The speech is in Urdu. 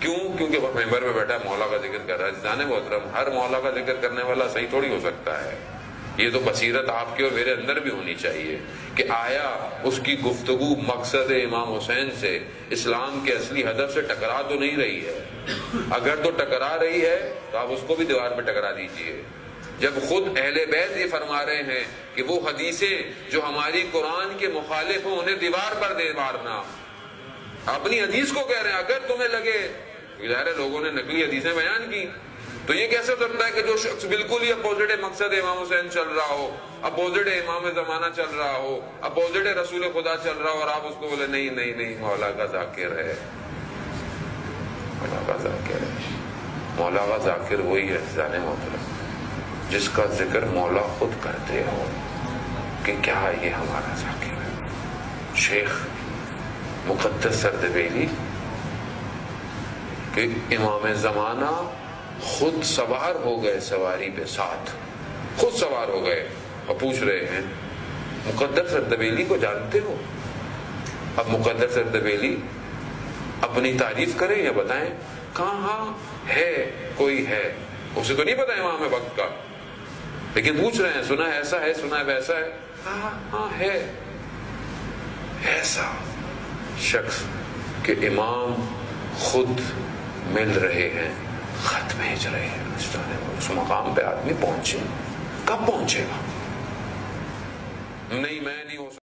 کیوں؟ کیونکہ وہ ممبر پہ بیٹھا مولا کا ذکر کر رہا ہے. جانے محترم، ہر مولا کا ذکر کرنے والا صحیح تھوڑی ہو سکتا ہے. یہ تو بصیرت آپ کی اور میرے اندر بھی ہونی چاہیے کہ آیا اس کی گفتگو مقصد امام حسین سے، اسلام کے اصلی ہدف سے ٹکرا تو نہیں رہی ہے؟ اگر تو ٹکرا رہی ہے تو آپ اس کو بھی دیوار پہ ٹکرا دیجئے. جب خود اہل بیت یہ فرما رہے ہیں کہ وہ حدیثیں جو ہماری قرآن کے مخالف ہوں انہیں دیوار پر دے مارنا، اپنی حدیث کو کہہ رہے ہیں. اگر تمہیں لگے، ظاہر ہے لوگوں نے نقلی حدیثیں بیان کی، تو یہ کیسے ہو سکتا ہے کہ جو شخص بالکل ہی اپوزٹ مقصد امام حسین چل رہا ہو، اپوزٹ امام زمانہ چل رہا ہو، اپوزٹ رسول خدا چل رہا ہو، اور آپ اس کو بولے نہیں نہیں نہیں مولا کا ذاکر ہے. مولا کا ذاکر ہے. مولا کا ذاکر وہی ہے جانے محترم جس کا ذکر مولا خود کرتے ہو کہ کیا یہ ہمارا ذاکر ہے. شیخ مقدس سردبیلی کہ امام زمانہ خود سوار ہو گئے سواری پہ، ساتھ خود سوار ہو گئے، اور پوچھ رہے ہیں مقدس سردبیلی کو جانتے ہو؟ اب مقدس سردبیلی اپنی تعریف کریں یا بتائیں؟ کہاں ہے؟ کوئی ہے، اسے تو نہیں پتا امام وقت کا، لیکن پوچھ رہے ہیں سنا ہے ایسا ہے، سنا ہے ویسا ہے. ہاں ہے ایسا شخص کہ امام خود مل رہے ہیں، خط بھیج رہے ہیں. اس مقام پہ آدمی پہنچے، کب پہنچے گا؟ نہیں میں